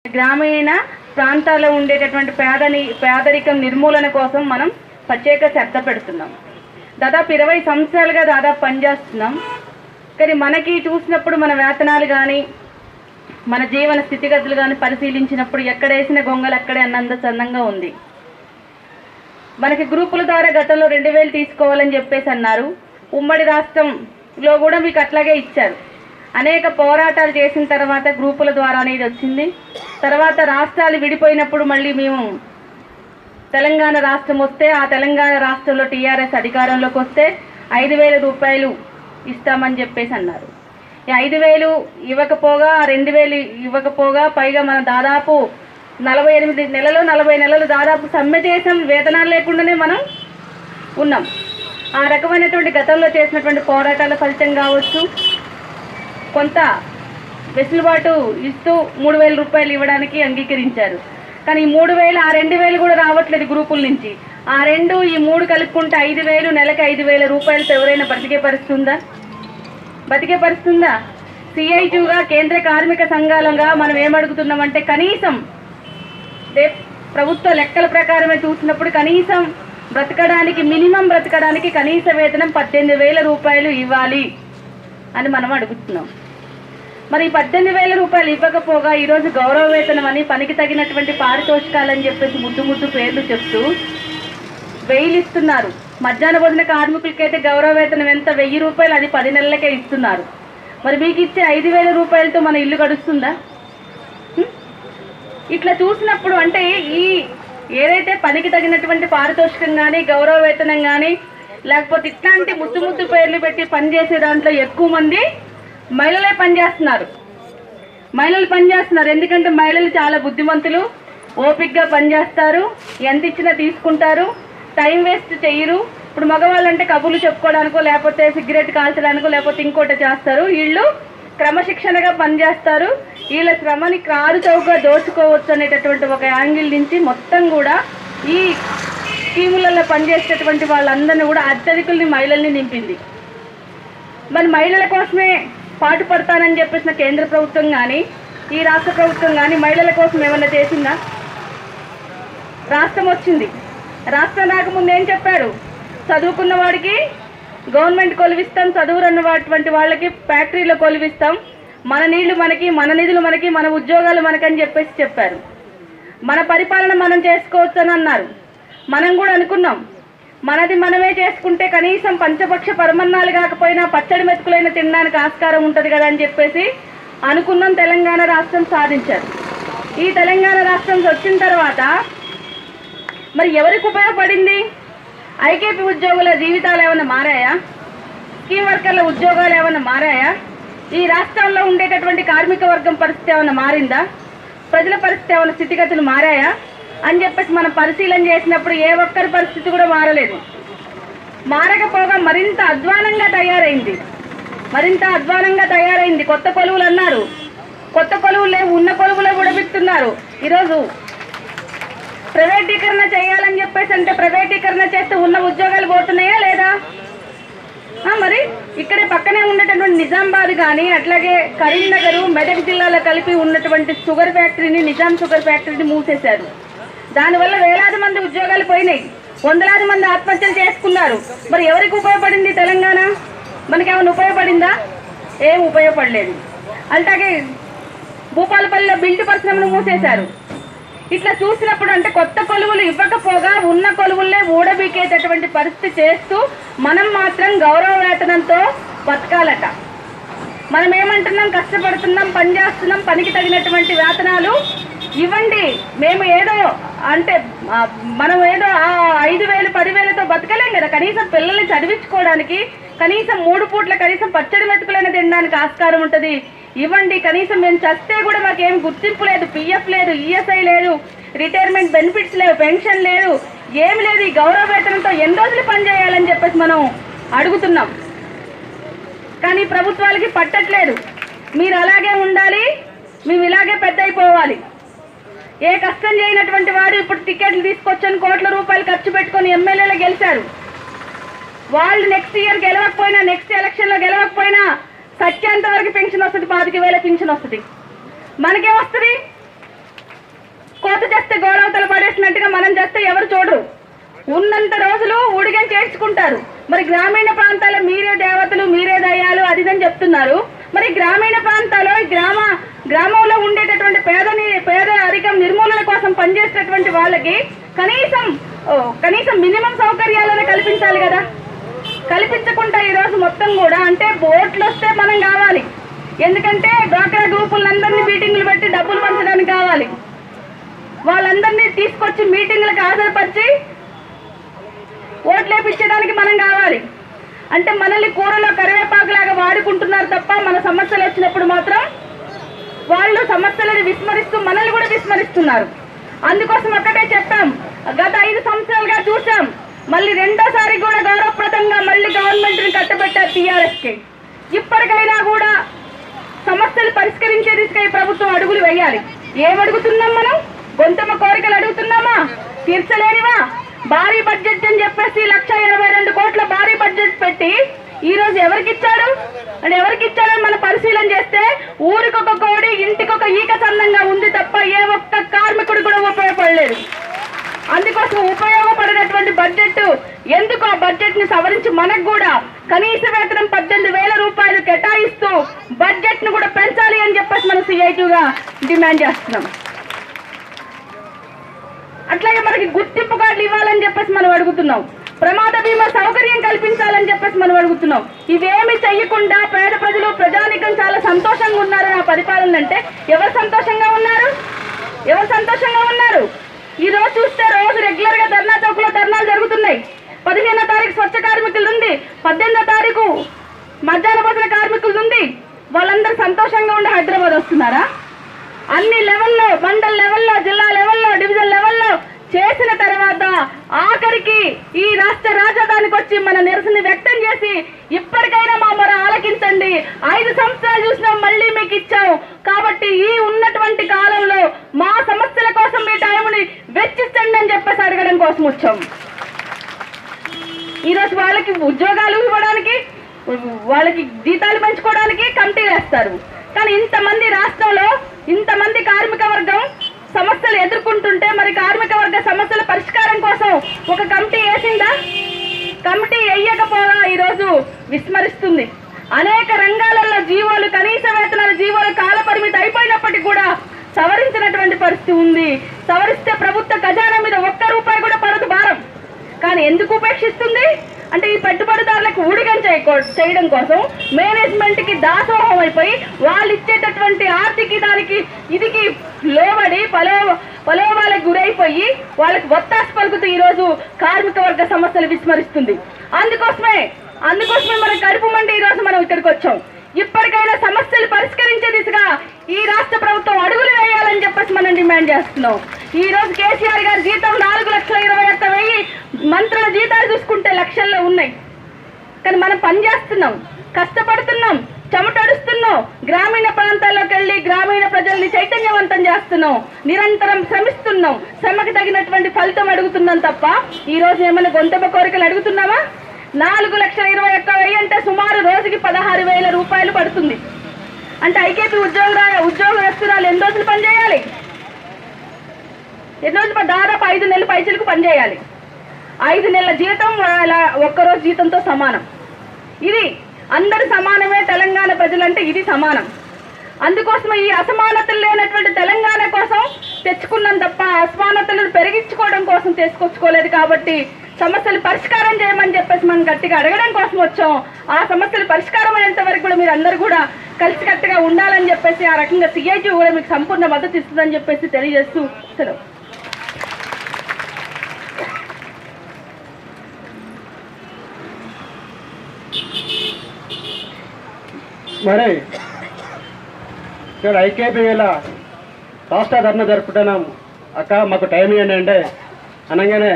గ్రామీణ ప్రాంతాల్లో ఉండేటటువంటి పేదరికం నిర్మూలన కోసం మనం ప్రత్యేక శ్రద్ధ పెడుతున్నాం. దాదాపు 20 సంవత్సరాలుగా పనిచేస్తున్నాం. కానీ మనకి చూసినప్పుడు మన వేతనాలు కానీ మన జీవన స్థితిగతులు కానీ పరిశీలించినప్పుడు ఎక్కడేసిన గొంగలు అక్కడే అన్నంత చందంగా ఉంది. మనకి గ్రూపుల ద్వారా గతంలో 2000 తీసుకోవాలని చెప్పేసి అన్నారు. ఉమ్మడి రాష్ట్రంలో కూడా మీకు అట్లాగే ఇచ్చారు. అనేక పోరాటాలు చేసిన తర్వాత గ్రూపుల ద్వారా అనేది వచ్చింది. తర్వాత రాష్ట్రాలు విడిపోయినప్పుడు మళ్ళీ మేము తెలంగాణ రాష్ట్రం వస్తే ఆ తెలంగాణ రాష్ట్రంలో టీఆర్ఎస్ అధికారంలోకి వస్తే 5,000 రూపాయలు ఇస్తామని చెప్పేసి అన్నారు. ఈ 5,000 ఇవ్వకపోగా 2,000 ఇవ్వకపోగా పైగా మనం దాదాపు 48 నెలలు 40 నెలలు దాదాపు సమ్మె చేసాం. వేతనాలు లేకుండానే మనం ఉన్నాం. ఆ రకమైనటువంటి గతంలో చేసినటువంటి పోరాటాల ఫలితం కావచ్చు, కొంత వెసులుబాటు ఇస్తూ 3,000 రూపాయలు ఇవ్వడానికి అంగీకరించారు. కానీ ఈ 3,000 ఆ 2,000 కూడా రావట్లేదు గ్రూపుల నుంచి. ఆ 2 ఈ 3 కలుపుకుంటే 5,000 నెలకు 5,000 రూపాయలతో ఎవరైనా బతికే పరిస్థితి ఉందా? సిఐటిగా కేంద్ర కార్మిక సంఘాలుగా మనం ఏమడుగుతున్నామంటే కనీసం ప్రభుత్వ లెక్కల ప్రకారమే చూసినప్పుడు కనీసం బ్రతకడానికి మినిమం బ్రతకడానికి కనీస వేతనం 18,000 రూపాయలు ఇవ్వాలి అని మనం అడుగుతున్నాం. మరి 18,000 రూపాయలు ఇవ్వకపోగా ఈరోజు గౌరవ వేతనం అని పనికి తగినటువంటి పారితోషికాలని చెప్పేసి ముద్దు పేర్లు చెప్తూ 1,000 ఇస్తున్నారు. మధ్యాహ్న భోజన కార్మికులకైతే గౌరవ వేతనం ఎంత 1,000 రూపాయలు, అది 10 నెలలకే ఇస్తున్నారు. మరి మీకు ఇచ్చే 5,000 రూపాయలతో మన ఇల్లు గడుస్తుందా? ఇట్లా చూసినప్పుడు అంటే ఈ ఏదైతే పనికి తగినటువంటి పారితోషికం కానీ గౌరవ వేతనం కానీ లేకపోతే ఇట్లాంటి ముద్దు పేర్లు పెట్టి పనిచేసే దాంట్లో ఎక్కువ మంది మహిళలు పనిచేస్తున్నారు. ఎందుకంటే మహిళలు చాలా బుద్ధిమంతులు, ఓపిక్గా పనిచేస్తారు, ఎంత ఇచ్చినా తీసుకుంటారు, టైం వేస్ట్ చేయరు. ఇప్పుడు మగవాళ్ళంటే కబుర్లు చెప్పుకోవడానికో లేకపోతే సిగరెట్ కాల్చడానికో లేకపోతే ఇంకోటి చేస్తారు. వీళ్ళు క్రమశిక్షణగా పనిచేస్తారు. వీళ్ళ శ్రమని కారు చౌకగా దోచుకోవచ్చు అనేటటువంటి ఒక యాంగిల్ నుంచి మొత్తం కూడా ఈ స్కీములలో పనిచేసేటటువంటి వాళ్ళందరినీ కూడా అత్యధికుల్ని మహిళల్ని నింపింది. మరి మహిళల కోసమే పాటు పడతానని చెప్పేసిన కేంద్ర ప్రభుత్వం కానీ ఈ రాష్ట్ర ప్రభుత్వం కానీ మహిళల కోసం ఏమన్నా చేసిందా? రాష్ట్రం వచ్చింది, రాష్ట్రం రాకముందు ఏం చెప్పారు? చదువుకున్న వాడికి గవర్నమెంట్ కొలువిస్తాం, చదువురన్నటువంటి వాళ్ళకి ఫ్యాక్టరీలో కొలువిస్తాం, మన నీళ్లు మనకి, మన నిధులు మనకి, మన ఉద్యోగాలు మనకని చెప్పేసి చెప్పారు. మన పరిపాలన మనం చేసుకోవచ్చు అని అన్నారు. మనం కూడా అనుకున్నాం మనది మనమే చేసుకుంటే కనీసం పంచపక్ష పరమన్నాలు కాకపోయినా పచ్చడి మెతుకులైన తినడానికి ఆస్కారం ఉంటుంది కదా అని చెప్పేసి అనుకున్నాం. తెలంగాణ రాష్ట్రం సాధించారు. ఈ తెలంగాణ రాష్ట్రం వచ్చిన తర్వాత మరి ఎవరికి ఉపయోగపడింది? ఐకేపీ ఉద్యోగుల జీవితాలు ఏమైనా మారాయా? స్కీమ్ వర్కర్ల ఉద్యోగాలు ఏమైనా మారాయా? ఈ రాష్ట్రంలో ఉండేటటువంటి కార్మిక వర్గం పరిస్థితి ఏమైనా మారిందా? ప్రజల పరిస్థితి ఏమైనా స్థితిగతులు మారాయా అని చెప్పేసి మనం పరిశీలన చేసినప్పుడు ఏ ఒక్కరి పరిస్థితి కూడా మారలేదు. మారకపోగా మరింత అధ్వానంగా తయారైంది. కొత్త కొలువులు అన్నారు, కొత్త కొలువులు లేవు, ఉన్న కొలువులే ఉడబిస్తున్నారు. ఈరోజు ప్రైవేటీకరణ చేయాలని చెప్పేసి అంటే ప్రైవేటీకరణ చేస్తే ఉన్న ఉద్యోగాలు పోతున్నాయా లేదా? మరి ఇక్కడే పక్కనే ఉన్నటువంటి నిజామాబాద్ కానీ అట్లాగే కరీంనగర్, మెదక్ జిల్లాలో కలిపి ఉన్నటువంటి షుగర్ ఫ్యాక్టరీని, నిజాం షుగర్ ఫ్యాక్టరీని మూసేశారు. దానివల్ల వేలాది మంది ఉద్యోగాలు పోయినాయి, వందలాది మంది ఆత్మహత్యలు చేసుకున్నారు. మరి ఎవరికి ఉపయోగపడింది తెలంగాణ? మనకేమైనా ఉపయోగపడిందా? ఏం ఉపయోగపడలేదు. అలాగే భూపాలపల్లిలో బిల్ట్ పరిశ్రమను మూసేశారు. ఇట్లా చూసినప్పుడు అంటే కొత్త కొలువులు ఇవ్వకపోగా ఉన్న కొలువులే ఊడబీకేటటువంటి పరిస్థితి చేస్తూ మనం మాత్రం గౌరవ వేతనంతో బతకాలట. మనం ఏమంటున్నాం? కష్టపడుతున్నాం, పనిచేస్తున్నాం, పనికి తగినటువంటి వేతనాలు ఇవ్వండి. మేము ఏదో అంటే మనం ఏదో 5,000 10,000తో బతకలేం కదా. కనీసం పిల్లల్ని చదివించుకోవడానికి కనీసం 3 పూట్ల కనీసం పచ్చడి మెతుకులైనా తినడానికి ఆస్కారం ఉంటుంది. ఇవ్వండి. కనీసం మేము చస్తే కూడా మాకేం గుర్తింపు లేదు, పిఎఫ్ లేదు, ఈఎస్ఐ లేదు, రిటైర్మెంట్ బెనిఫిట్స్ లేవు, పెన్షన్ లేదు, ఏమి లేదు. ఈ గౌరవ వేతనంతో ఎన్ని రోజులు పనిచేయాలని చెప్పేసి మనం అడుగుతున్నాం. కానీ ప్రభుత్వాలకి పట్టట్లేదు. మీరు అలాగే ఉండాలి, మేము ఇలాగే పెద్ద అయిపోవాలి. ఏ కష్టం చేయనటువంటి వాడు ఇప్పుడు టికెట్లు తీసుకొచ్చని కోట్ల రూపాయలు ఖర్చు పెట్టుకొని ఎమ్మెల్యేలు గెలిచారు. వాళ్ళు నెక్స్ట్ ఇయర్ గెలవకపోయినా, నెక్స్ట్ ఎలక్షన్లో 100 వరకు పెన్షన్ వస్తుంది, 25,000 పెన్షన్ వస్తుంది. మనకేం వస్తుంది? కోత చేస్తే గోడవతలు పడేసినట్టుగా మనం చేస్తే ఎవరు చూడరు. ఉన్నంత రోజులు ఊడిగం చేర్చుకుంటారు. మరి గ్రామీణ ప్రాంతాల్లో మీరే దేవతలు, మీరే దయ్యాలు అదిదని చెప్తున్నారు. మరి గ్రామీణ ప్రాంతాల్లో గ్రామంలో ఉండేటటువంటి పేదరికం నిర్మూలన కోసం పనిచేసేటటువంటి వాళ్ళకి కనీసం మినిమం సౌకర్యాలను కల్పించాలి కదా. కల్పించకుండా ఈరోజు మొత్తం కూడా అంటే బోట్లు వస్తే మనం కావాలి, ఎందుకంటే డ్వాక్రా గ్రూపులందరినీ మీటింగులు పెట్టి డబ్బులు పంచడానికి కావాలి. వాళ్ళందరినీ తీసుకొచ్చి మీటింగులకు హాజరుపరిచి ఓట్లు వేయించడానికి మనం కావాలి. అంటే మనల్ని కూరలో కరివేపాకులాగా వాడుకుంటున్నారు తప్ప మన సమస్యలు వచ్చినప్పుడు మాత్రం వాళ్ళు సమస్యలను విస్మరిస్తూ మనల్ని కూడా విస్మరిస్తున్నారు. అందుకోసం ఒక్కటే చెప్పాం, గత 5 సంవత్సరాలుగా చూసాం, మళ్ళీ రెండోసారి కూడా గౌరవప్రదంగా మళ్ళీ గవర్నమెంట్ని కట్టబెట్టారు టీఆర్ఎస్కి. ఇప్పటికైనా కూడా సమస్యలు పరిష్కరించే దిశగా ఈ ప్రభుత్వం అడుగులు వేయాలి. ఏమడుగుతున్నాం మనం? గొంతమ్మ కోరికలు అడుగుతున్నామా? తీర్చలేనివా? భారీ బడ్జెట్ అని చెప్పేసి 1,82 కోట్ల భారీ బడ్జెట్ పెట్టి ఈ రోజు ఎవరికి ఇచ్చాడు అంటే ఎవరికి ఇచ్చాడని మనం పరిశీలన చేస్తే ఊరికొక కోడి ఇంటికొక ఈక చందంగా ఉంది తప్ప ఏ ఒక్క కార్మికుడు కూడా ఉపయోగపడలేదు. అందుకోసం ఉపయోగపడినటువంటి బడ్జెట్ ఎందుకు ఆ బడ్జెట్ ని సవరించి మనకు కూడా కనీస వేతనం 18,000 రూపాయలు కేటాయిస్తూ బడ్జెట్ ను కూడా పెంచాలి అని చెప్పేసి మనం సిఐటిగా డిమాండ్ చేస్తున్నాం. అట్లాగే మనకి గుర్తింపు కార్డులు ఇవ్వాలని చెప్పేసి మనం అడుగుతున్నాం. ప్రమాద బీమా సౌకర్యం కల్పించాలని చెప్పేసి మనం అడుగుతున్నాం. ఇవేమి చెయ్యకుండా పేద ప్రజలు ప్రజానికం చాలా సంతోషంగా ఉన్నారు ఆ పరిపాలన అంటే ఎవరు సంతోషంగా ఉన్నారు? ఎవరు సంతోషంగా ఉన్నారు? ఈ రోజు చూస్తే రోజు రెగ్యులర్ గా ధర్నా చౌక్ లో ధర్నాలు జరుగుతున్నాయి. 15వ తారీఖు స్వచ్ఛ కార్మికులు ఉంది, 18వ తారీఖు మధ్యాహ్న భోజన కార్మికులు ఉంది. వాళ్ళందరూ సంతోషంగా ఉండి హైదరాబాద్ వస్తున్నారా? అన్ని లెవెల్లో, మండల్ లెవెల్లో, జిల్లా లెవెల్లో, డివిజన్ లెవెల్లో చేసిన తర్వాత ఆఖరికి ఈ రాష్ట్ర రాజధానికి వచ్చి మన నిరసన వ్యక్తం చేసి ఇప్పటికైనా మా మొర ఆలకించండి, 5 సంవత్సరాలు చూసినా మళ్ళీ మీకు ఇచ్చాం కాబట్టి ఈ ఉన్నటువంటి కాలంలో మా సమస్యల కోసం మీ టైంని వెచ్చించండి అని చెప్పేసి అడగడం కోసం వచ్చాం. ఈరోజు వాళ్ళకి ఉద్యోగాలు ఇవ్వడానికి, వాళ్ళకి జీతాలు పెంచుకోవడానికి కమిటీలు వేస్తారు. కానీ ఇంతమంది రాష్ట్రంలో ఇంతమంది కార్మిక వర్గం సమస్యలు ఎదుర్కొంటుంటే మరి కార్మిక వర్గ సమస్యల పరిష్కారం కోసం ఒక కమిటీ వేసిందా? కమిటీ వేయకపోగా ఈరోజు విస్మరిస్తుంది. అనేక రంగాలలో జీవోలు, కనీస వేతనాల జీవోలు కాల పరిమితి అయిపోయినప్పటికీ కూడా సవరించినటువంటి పరిస్థితి ఉంది. సవరిస్తే ప్రభుత్వ ఖజానా మీద 1 రూపాయి కూడా పడదు భారం. కానీ ఎందుకు ఉపేక్షిస్తుంది అంటే ఈ పెట్టుబడిదారులకు ఊడిగం చేయడం కోసం మేనేజ్మెంట్ కి దాసోహం అయిపోయి వాళ్ళు ఇచ్చేటటువంటి ఆర్థిక దానికి ఇదికి లోబడి పలోభాలకు గురైపోయి వాళ్ళకి ఒత్తాసు పలుకుతూ ఈరోజు కార్మిక వర్గ సమస్యలు విస్మరిస్తుంది. అందుకోసమే మన కడుపు మండి ఈరోజు మనం ఇక్కడికి వచ్చాం. ఇప్పటికైనా సమస్యలు పరిష్కరించే దిశగా ఈ రాష్ట్ర ప్రభుత్వం అడుగులు వేయాలని చెప్పేసి మనం డిమాండ్ చేస్తున్నాం. ఈ రోజు కేసీఆర్ గారి జీతం 4,21,000, మంత్రుల జీతాలు చూసుకుంటే లక్షల్లో ఉన్నాయి. కానీ మనం పని చేస్తున్నాం, కష్టపడుతున్నాం, చెమటడుస్తున్నాం, గ్రామీణ ప్రాంతాల్లోకి వెళ్ళి గ్రామీణ ప్రజల్ని చైతన్యవంతం చేస్తున్నాం, నిరంతరం శ్రమిస్తున్నాం, శ్రమకు తగినటువంటి ఫలితం అడుగుతున్నాం తప్ప ఈ రోజు ఏమైనా గొంతెమ్మ కోరికలు అడుగుతున్నామా? 4,21,000 అంటే సుమారు రోజుకి 16,000 రూపాయలు పడుతుంది. అంటే ఐకేపీ ఉద్యోగస్తురాలు ఎన్ని రోజులు పనిచేయాలి? ఎన్ని రోజులు? దాదాపు 5 నెలల పైసలకు పనిచేయాలి. 5 నెలల జీతం వాళ్ళ ఒక్కరోజు జీతంతో సమానం. ఇది అందరు సమానమే, తెలంగాణ ప్రజలంటే ఇది సమానం. అందుకోసం ఈ అసమానతలు లేనటువంటి తెలంగాణ కోసం తెచ్చుకున్నాం తప్ప అసమానతలను పెరిగించుకోవడం కోసం తీసుకొచ్చుకోలేదు. కాబట్టి సమస్యలు పరిష్కారం చేయమని చెప్పేసి మనం గట్టిగా అడగడం కోసం వచ్చాం. ఆ సమస్యలు పరిష్కారం అయ్యేంత వరకు కూడా మీరు అందరూ కూడా కలిసికట్టుగా ఉండాలని చెప్పేసి ఆ రకంగా సిఐటి కూడా మీకు సంపూర్ణ మద్దతు ఇస్తుందని చెప్పేసి తెలియజేస్తూ సెలవు. మరి ఇక్కడ ఐకేపీ వేళ రాష్ట్ర ధర్నా జరుపుతున్నాం అక్క, మాకు టైం ఇవ్వండి అంటే అనగానే